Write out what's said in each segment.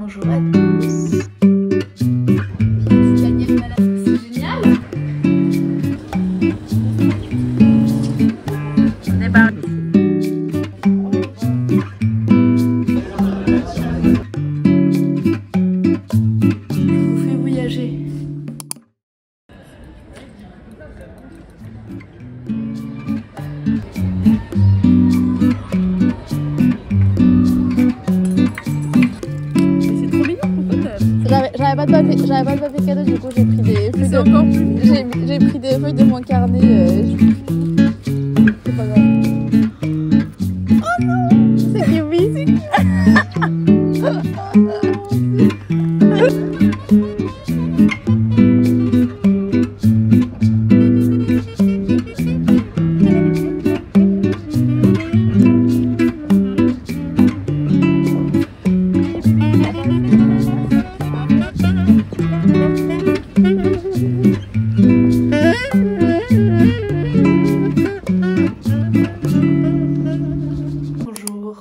Bonjour à tous. C'est génial. On est parti. Je vous fais voyager. J'avais pas de papier cadeau, du coup j'ai pris des feuilles de... J'ai pris des feuilles de mon carnet. C'est pas grave. Oh non, c'est Kiwi, c'est Kiwi.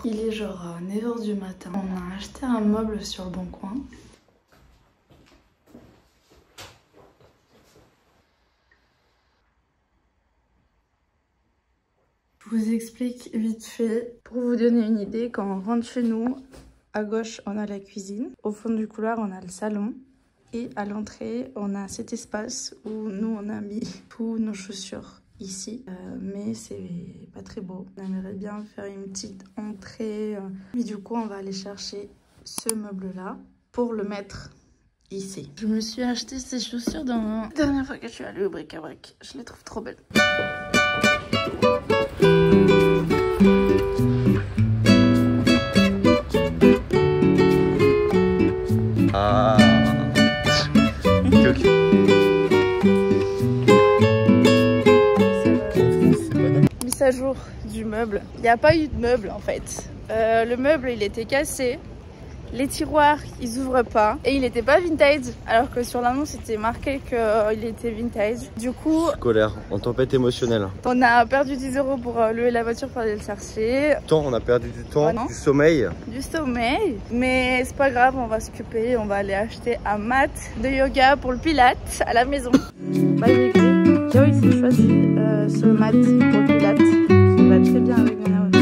Il est genre 9 h du matin. On a acheté un meuble sur le bon coin. Je vous explique vite fait pour vous donner une idée. Quand on rentre chez nous, à gauche on a la cuisine, au fond du couloir on a le salon et à l'entrée on a cet espace où nous on a mis tous nos chaussures. Ici, mais c'est pas très beau. On aimerait bien faire une petite entrée, mais du coup on va aller chercher ce meuble là pour le mettre ici. Je me suis acheté ces chaussures dans la dernière fois que je suis allée au bric-à-brac. Je les trouve trop belles. Ah. Okay. Mise à jour du meuble. Il n'y a pas eu de meuble en fait. Le meuble il était cassé. Les tiroirs ils ouvrent pas. Et il n'était pas vintage. Alors que sur l'annonce c'était marqué qu'il était vintage. Du coup. Colère, en tempête émotionnelle. On a perdu 10 € pour louer la voiture pour aller le chercher. On a perdu du temps, du sommeil. Du sommeil. Mais c'est pas grave, on va s'occuper. On va aller acheter un mat de yoga pour le pilate à la maison. Bah, Joyce s'est choisi ce mat pour le pilate qui va très bien avec son outfit.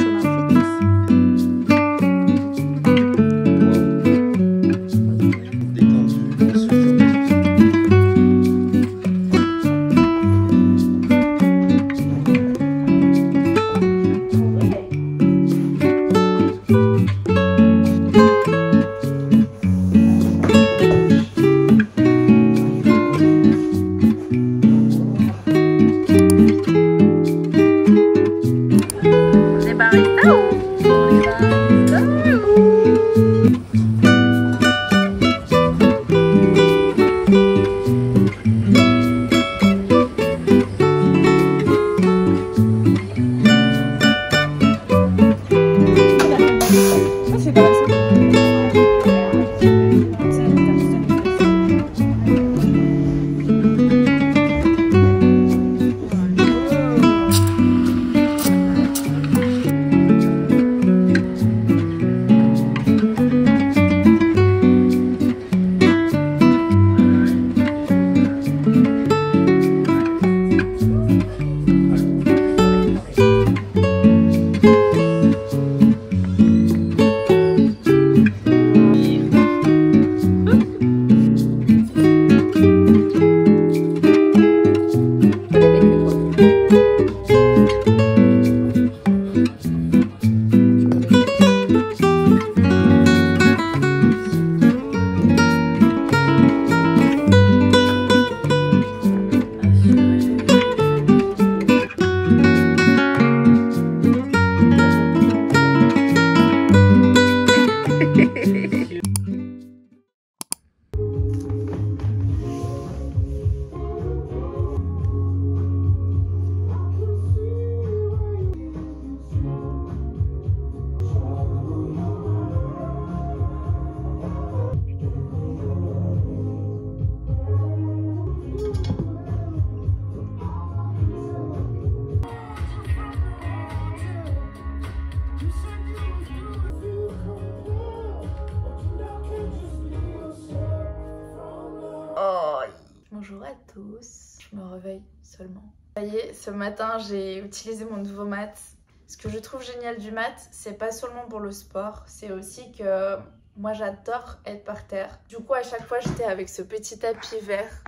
Bonjour à tous, je me réveille seulement. Ça y est, ce matin j'ai utilisé mon nouveau mat. Ce que je trouve génial du mat, c'est pas seulement pour le sport, c'est aussi que moi j'adore être par terre. Du coup à chaque fois j'étais avec ce petit tapis vert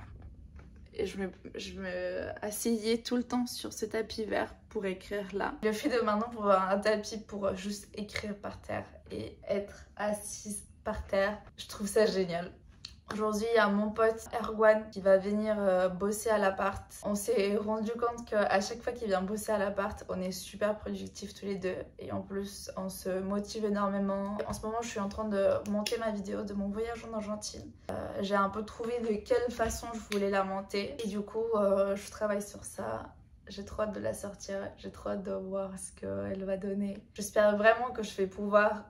et je me asseyais tout le temps sur ce tapis vert pour écrire là. Le fait de maintenant pour avoir un tapis pour juste écrire par terre et être assise par terre, je trouve ça génial. Aujourd'hui, il y a mon pote Erwan qui va venir bosser à l'appart. On s'est rendu compte qu'à chaque fois qu'il vient bosser à l'appart, on est super productifs tous les deux. Et en plus, on se motive énormément. En ce moment, je suis en train de monter ma vidéo de mon voyage en Argentine. J'ai un peu trouvé de quelle façon je voulais la monter. Et du coup, je travaille sur ça. J'ai trop hâte de la sortir. J'ai trop hâte de voir ce qu'elle va donner. J'espère vraiment que je vais pouvoir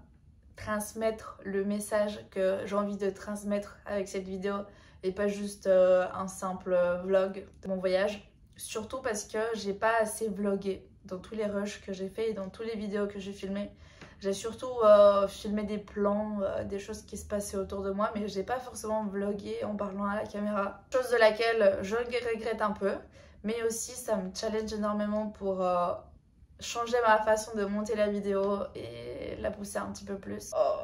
transmettre le message que j'ai envie de transmettre avec cette vidéo et pas juste un simple vlog de mon voyage. Surtout parce que j'ai pas assez vlogué dans tous les rushs que j'ai fait et dans toutes les vidéos que j'ai filmées. J'ai surtout filmé des plans, des choses qui se passaient autour de moi, mais j'ai pas forcément vlogué en parlant à la caméra. Chose de laquelle je regrette un peu, mais aussi ça me challenge énormément pour changer ma façon de monter la vidéo et la pousser un petit peu plus. Oh.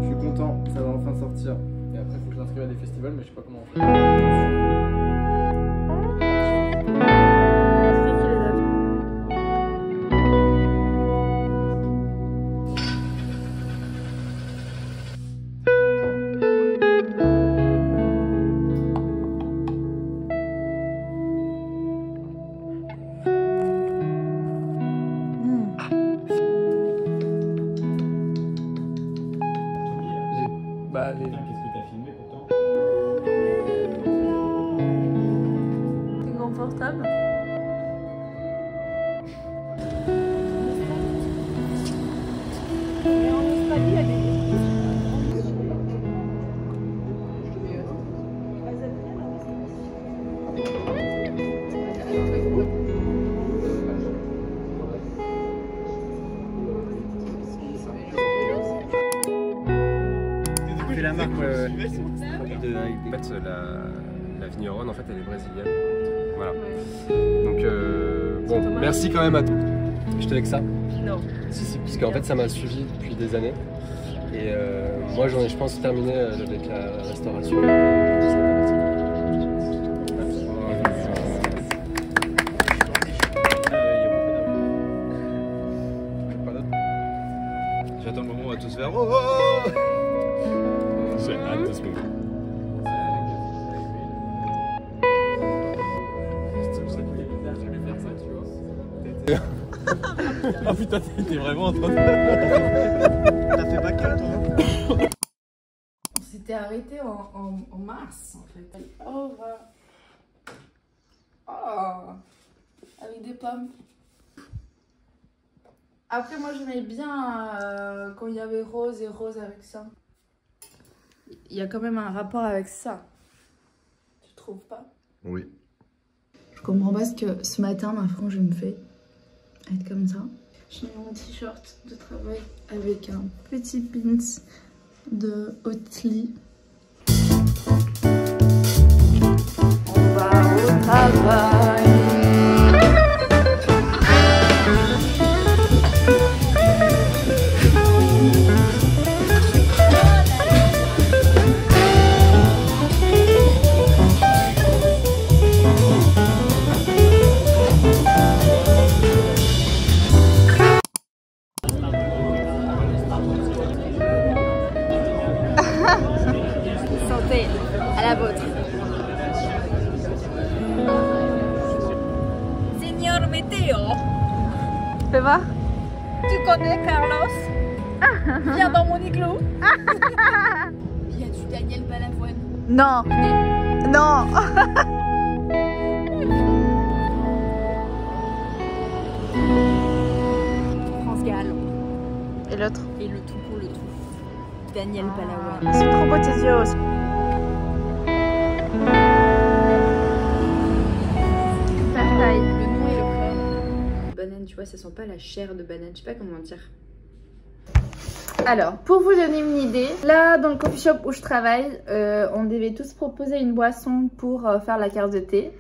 Je suis content, ça va enfin sortir. Et après, il faut que je l'inscrive à des festivals, mais je sais pas comment on fait. Qu'est-ce que t'as filmé pourtant? C'est confortable. Mais en Australie, il y a des... C'est la marque En fait, la vigneronne, en fait, elle est brésilienne. Voilà. Donc, bon, merci quand même à toi. Je te laisse ça. Non. Si, parce qu'en fait, ça m'a suivi depuis des années. Et moi, j'en ai, je pense, terminé avec la restauration. J'attends le moment où on va tous faire oh, oh. J'ai hâte de ce moment. Ah putain, t'es vraiment en train de... T'as fait bac toi? On s'était arrêté en mars en fait. Oh, voilà. Oh, avec des pommes. Après, moi j'aimais bien quand il y avait rose et rose avec ça. Il y a quand même un rapport avec ça. Tu trouves pas? Oui. Je comprends pas ce que ce matin ma frange me fait être comme ça. J'ai mis mon t-shirt de travail avec un petit pins de Oatly. On va au travail. Santé, à la vôtre. Señor Météo, Fais voir. tu connais Carlos? Viens dans mon igloo. Il y a du Daniel Balavoine. Non. Non. France Gall. Et l'autre? Et le tout pour le tout. Daniel Balavoine. C'est trop beau tes yeux aussi. Super taille. Le nom et le prénom. Banane tu vois, ça sent pas la chair de banane, je sais pas comment dire. Alors, pour vous donner une idée, là dans le coffee shop où je travaille, on devait tous proposer une boisson pour faire la carte de thé.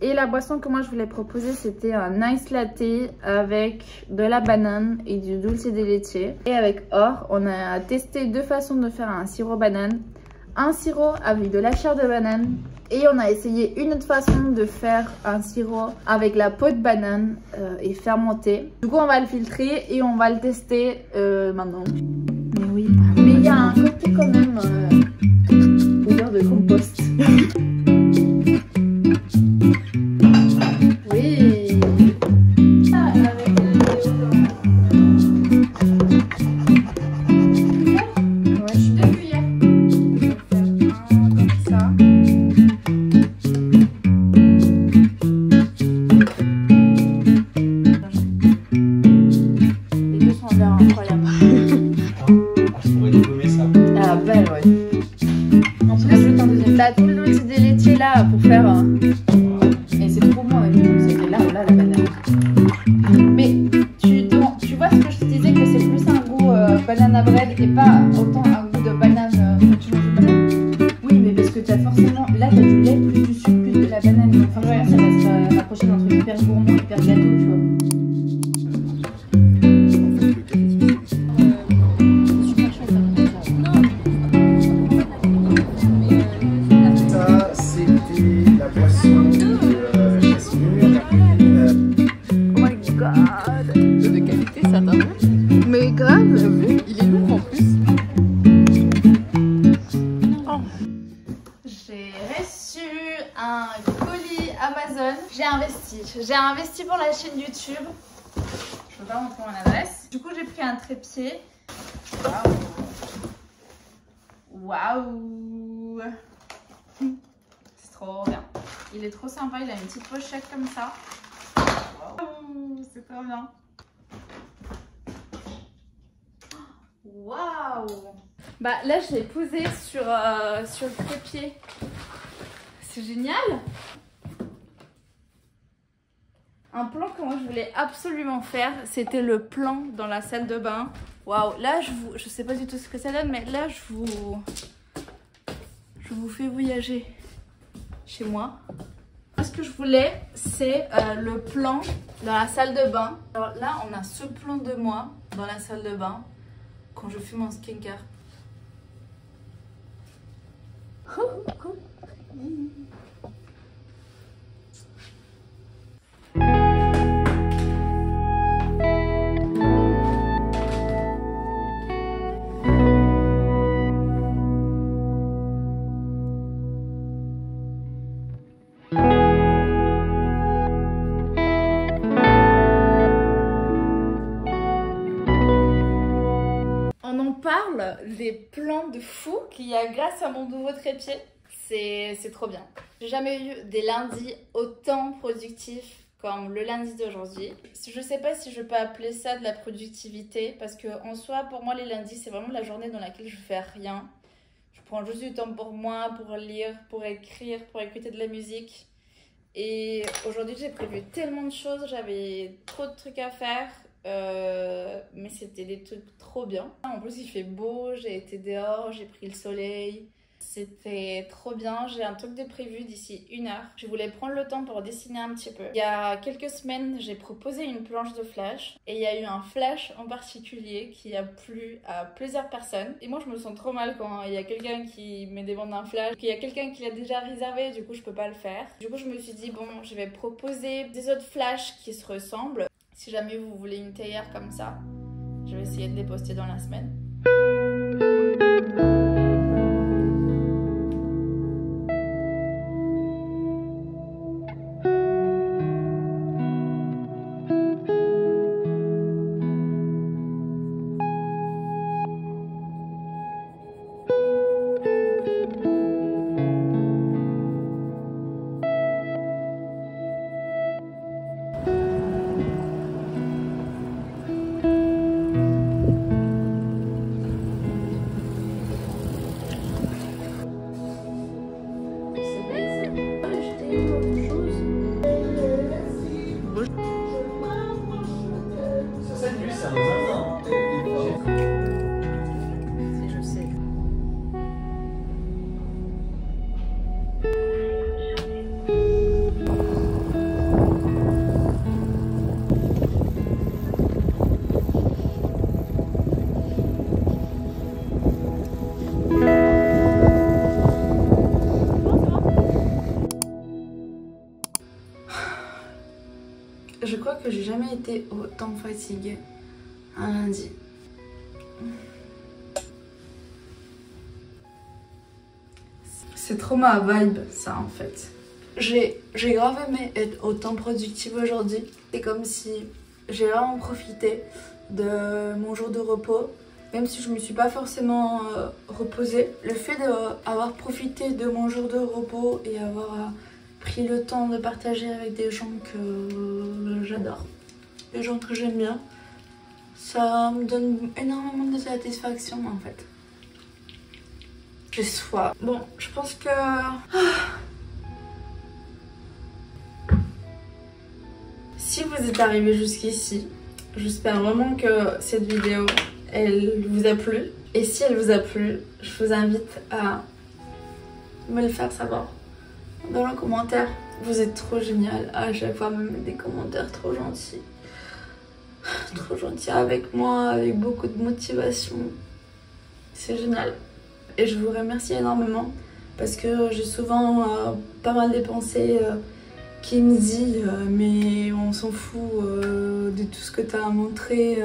Et la boisson que moi je voulais proposer, c'était un ice latte avec de la banane et du dulce de leche. Et avec Or, on a testé deux façons de faire un sirop banane. Un sirop avec de la chair de banane. Et on a essayé une autre façon de faire un sirop avec la peau de banane et fermenté. Du coup, on va le filtrer et on va le tester maintenant. Mais oui, mais il y a un côté quand même odeur de compost. Oui. Ah, avec le déodorant. Ouais, je suis 2 cuillères. Je vais faire un comme ça. Les deux sont en l'air incroyables. Je pourrais dégommer ça. Ah, belle, ouais. En plus, t'as tout le dulce de leche là pour faire. Et c'est trop bon avec le dulce de là, la banane. Mais tu vois ce que je te disais, que c'est plus un goût banana bread et pas autant un goût de banane quand tu manges de banane. Oui, mais parce que t'as forcément. Là, t'as du lait plus du sucre plus de la banane. Donc forcément, ça va se rapprocher d'un truc hyper gourmand, hyper gâteau, tu vois. Ça, c'était la boisson de Jasmine. Oh my god! De qualité, ça t'a vu? Mais grave! Il est lourd en plus. J'ai reçu un colis Amazon. J'ai investi pour la chaîne YouTube. Je peux pas montrer mon adresse. Du coup, j'ai pris un trépied. Waouh! Waouh! C'est trop bien. Il est trop sympa. Il a une petite pochette comme ça. Waouh! C'est trop bien. Waouh! Bah là, je l'ai posé sur le trépied. C'est génial! Un plan que moi je voulais absolument faire, c'était le plan dans la salle de bain. Waouh! Là, je sais pas du tout ce que ça donne, mais là, je vous fais voyager chez moi. Ce que je voulais, c'est le plan dans la salle de bain. Alors là, on a ce plan de moi dans la salle de bain quand je fais mon skincare. On en parle des plans de fou qu'il y a grâce à mon nouveau trépied. C'est trop bien. J'ai jamais eu des lundis autant productifs comme le lundi d'aujourd'hui. Je sais pas si je peux appeler ça de la productivité parce que en soi, pour moi, les lundis, c'est vraiment la journée dans laquelle je fais rien. Je prends juste du temps pour moi, pour lire, pour écrire, pour écouter de la musique. Et aujourd'hui, j'ai prévu tellement de choses, j'avais trop de trucs à faire. Mais c'était des trucs trop bien. En plus, il fait beau, j'ai été dehors, j'ai pris le soleil. C'était trop bien. J'ai un truc de prévu d'ici 1 heure. Je voulais prendre le temps pour dessiner un petit peu. Il y a quelques semaines, j'ai proposé une planche de flash et il y a eu un flash en particulier qui a plu à plusieurs personnes. Et moi, je me sens trop mal quand il y a quelqu'un qui me demande un flash, qu'il y a quelqu'un qui l'a déjà réservé, du coup, je peux pas le faire. Du coup, je me suis dit, bon, je vais proposer des autres flashs qui se ressemblent. Si jamais vous voulez une théière comme ça, je vais essayer de les poster dans la semaine. Je crois que j'ai jamais été autant fatiguée un lundi. C'est trop ma vibe ça en fait. J'ai grave aimé être autant productive aujourd'hui. C'est comme si j'ai vraiment profité de mon jour de repos. Même si je me suis pas forcément reposée. Le fait d'avoir profité de mon jour de repos et avoir pris le temps de partager avec des gens que j'adore, des gens que j'aime bien, ça me donne énormément de satisfaction en fait. J'ai soif. Bon, je pense que... Si vous êtes arrivé jusqu'ici, j'espère vraiment que cette vidéo, elle vous a plu. Et si elle vous a plu, je vous invite à me le faire savoir dans le commentaire. Vous êtes trop génial. À chaque fois, me mettre des commentaires trop gentils. Trop gentils avec moi, avec beaucoup de motivation. C'est génial. Et je vous remercie énormément parce que j'ai souvent pas mal de pensées qui me dit mais on s'en fout de tout ce que tu as montré,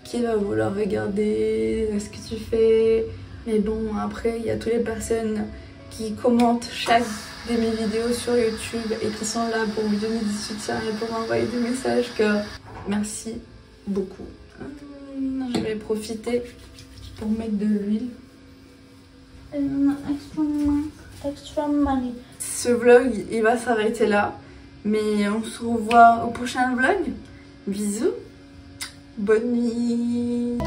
qui va vouloir regarder ce que tu fais. Mais bon, après il y a toutes les personnes qui commentent chaque de mes vidéos sur YouTube et qui sont là pour me donner du soutien et pour m'envoyer des messages que merci beaucoup. Je vais profiter pour mettre de l'huile. Extra money. Ce vlog il va s'arrêter là, mais on se revoit au prochain vlog. Bisous, bonne nuit.